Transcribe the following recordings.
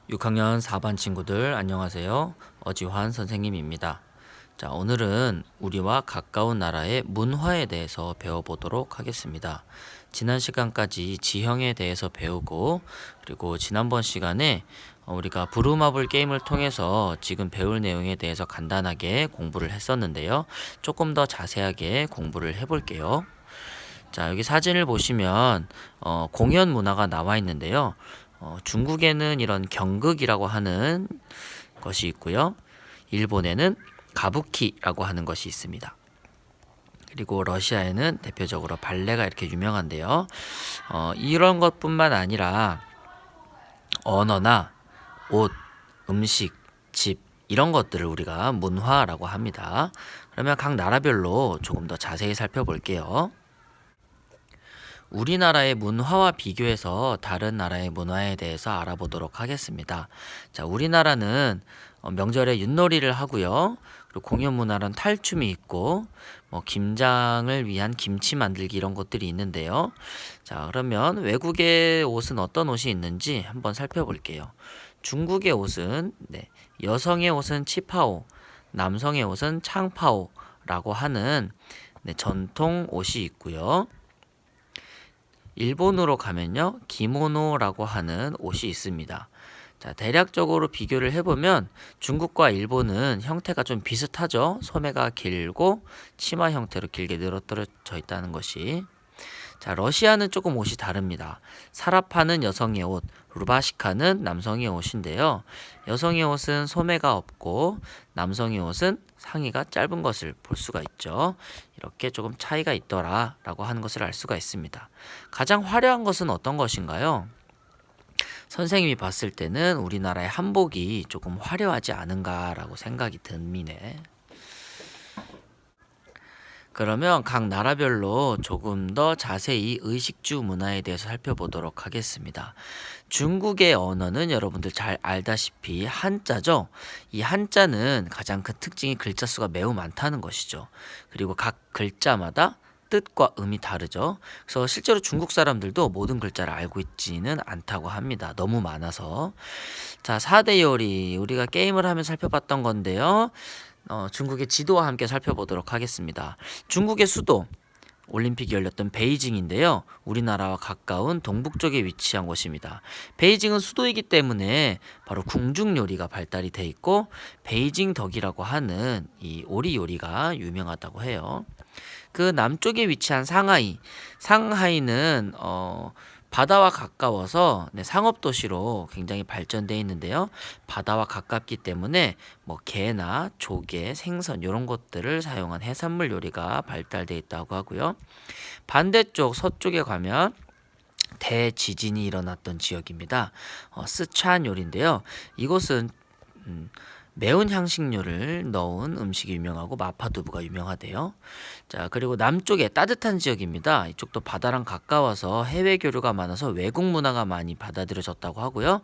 6학년 4반 친구들 안녕하세요. 어지환 선생님입니다. 자, 오늘은 우리와 가까운 나라의 문화에 대해서 배워보도록 하겠습니다. 지난 시간까지 지형에 대해서 배우고, 그리고 지난번 시간에 우리가 부루마블 게임을 통해서 지금 배울 내용에 대해서 간단하게 공부를 했었는데요. 조금 더 자세하게 공부를 해볼게요. 자, 여기 사진을 보시면 공연 문화가 나와 있는데요. 중국에는 이런 경극이라고 하는 것이 있고요. 일본에는 가부키라고 하는 것이 있습니다. 그리고 러시아에는 대표적으로 발레가 이렇게 유명한데요. 이런 것뿐만 아니라 언어나 옷, 음식, 집 이런 것들을 우리가 문화라고 합니다. 그러면 각 나라별로 조금 더 자세히 살펴볼게요. 우리나라의 문화와 비교해서 다른 나라의 문화에 대해서 알아보도록 하겠습니다. 자, 우리나라는 명절에 윷놀이를 하고요. 그리고 공연 문화는 탈춤이 있고, 김장을 위한 김치 만들기 이런 것들이 있는데요. 자, 그러면 외국의 옷은 어떤 옷이 있는지 한번 살펴볼게요. 중국의 옷은 여성의 옷은 치파오, 남성의 옷은 창파오라고 하는 전통 옷이 있고요. 일본으로 가면요, 기모노라고 하는 옷이 있습니다. 자, 대략적으로 비교를 해보면 중국과 일본은 형태가 좀 비슷하죠. 소매가 길고 치마 형태로 길게 늘어뜨려져 있다는 것이. 자, 러시아는 조금 옷이 다릅니다. 사라파는 여성의 옷, 루바시카는 남성의 옷인데요. 여성의 옷은 소매가 없고 남성의 옷은 상의가 짧은 것을 볼 수가 있죠. 이렇게 조금 차이가 있더라 라고 하는 것을 알 수가 있습니다. 가장 화려한 것은 어떤 것인가요? 선생님이 봤을 때는 우리나라의 한복이 조금 화려하지 않은가라고 생각이 듭니다. 그러면 각 나라별로 조금 더 자세히 의식주 문화에 대해서 살펴보도록 하겠습니다. 중국의 언어는 여러분들 잘 알다시피 한자죠. 이 한자는 가장 큰 특징이 글자 수가 매우 많다는 것이죠. 그리고 각 글자마다 뜻과 음이 다르죠. 그래서 실제로 중국 사람들도 모든 글자를 알고 있지는 않다고 합니다. 너무 많아서. 자, 4대 요리 우리가 게임을 하면서 살펴봤던 건데요. 중국의 지도와 함께 살펴보도록 하겠습니다. 중국의 수도 올림픽이 열렸던 베이징인데요. 우리나라와 가까운 동북쪽에 위치한 곳입니다. 베이징은 수도이기 때문에 바로 궁중 요리가 발달이 돼 있고 베이징 덕이라고 하는 이 오리 요리가 유명하다고 해요. 그 남쪽에 위치한 상하이는 바다와 가까워서 상업도시로 굉장히 발전되어 있는데요. 바다와 가깝기 때문에 게나 조개, 생선 이런 것들을 사용한 해산물 요리가 발달되어 있다고 하고요. 반대쪽 서쪽에 가면 대지진이 일어났던 지역입니다. 스촨 요리인데요. 이곳은 매운 향신료를 넣은 음식이 유명하고 마파두부가 유명하대요. 자, 그리고 남쪽에 따뜻한 지역입니다. 이쪽도 바다랑 가까워서 해외 교류가 많아서 외국 문화가 많이 받아들여졌다고 하고요.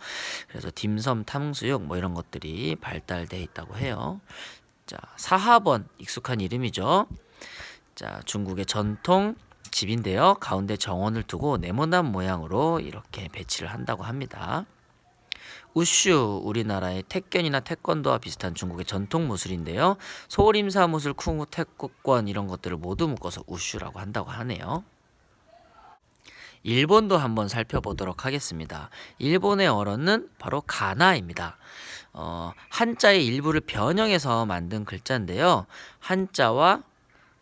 그래서 딤섬, 탕수육 이런 것들이 발달돼 있다고 해요. 자, 사하번 익숙한 이름이죠. 자, 중국의 전통 집인데요. 가운데 정원을 두고 네모난 모양으로 이렇게 배치를 한다고 합니다. 우슈, 우리나라의 택견이나 태권도와 비슷한 중국의 전통 무술인데요. 소림사 무술, 쿵후, 태국권 이런 것들을 모두 묶어서 우슈라고 한다고 하네요. 일본도 한번 살펴보도록 하겠습니다. 일본의 언어는 바로 가나입니다. 한자의 일부를 변형해서 만든 글자인데요. 한자와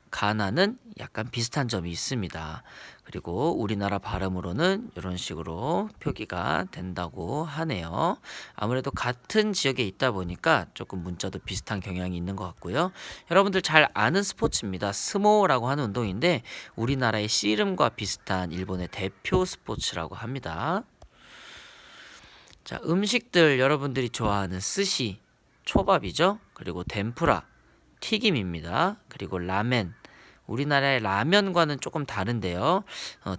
가나는 약간 비슷한 점이 있습니다. 그리고 우리나라 발음으로는 이런 식으로 표기가 된다고 하네요. 아무래도 같은 지역에 있다 보니까 조금 문자도 비슷한 경향이 있는 것 같고요. 여러분들 잘 아는 스포츠입니다. 스모라고 하는 운동인데 우리나라의 씨름과 비슷한 일본의 대표 스포츠라고 합니다. 자, 음식들 여러분들이 좋아하는 스시, 초밥이죠. 그리고 덴푸라, 튀김입니다. 그리고 라멘, 우리나라의 라면과는 조금 다른데요.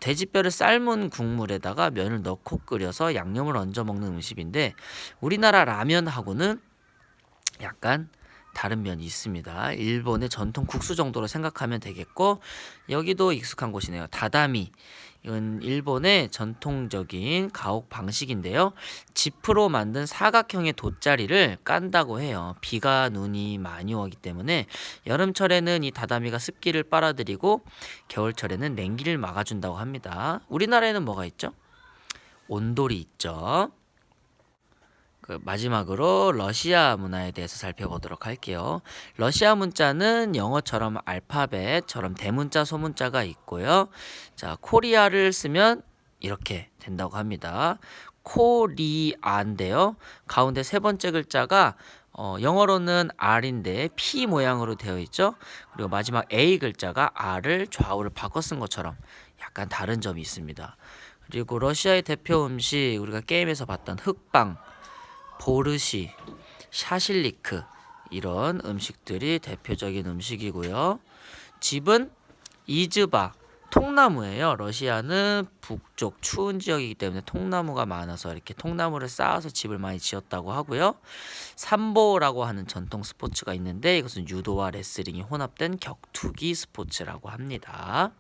돼지뼈를 삶은 국물에다가 면을 넣고 끓여서 양념을 얹어 먹는 음식인데 우리나라 라면하고는 약간 다른 면이 있습니다. 일본의 전통 국수 정도로 생각하면 되겠고 여기도 익숙한 곳이네요. 다다미. 이건 일본의 전통적인 가옥 방식인데요. 지프로 만든 사각형의 돗자리를 깐다고 해요. 비가 눈이 많이 오기 때문에 여름철에는 이 다다미가 습기를 빨아들이고 겨울철에는 냉기를 막아준다고 합니다. 우리나라에는 뭐가 있죠? 온돌이 있죠. 마지막으로 러시아 문화에 대해서 살펴보도록 할게요. 러시아 문자는 영어처럼 알파벳처럼 대문자, 소문자가 있고요. 자, 코리아를 쓰면 이렇게 된다고 합니다. 코리아인데요. 가운데 세 번째 글자가 영어로는 R인데 P 모양으로 되어 있죠. 그리고 마지막 A 글자가 R을 좌우를 바꿔 쓴 것처럼 약간 다른 점이 있습니다. 그리고 러시아의 대표 음식, 우리가 게임에서 봤던 흑빵, 보르시, 샤실리크, 이런 음식들이 대표적인 음식이고요. 집은 이즈바, 통나무예요. 러시아는 북쪽 추운 지역이기 때문에 통나무가 많아서 이렇게 통나무를 쌓아서 집을 많이 지었다고 하고요. 삼보라고 하는 전통 스포츠가 있는데 이것은 유도와 레슬링이 혼합된 격투기 스포츠라고 합니다.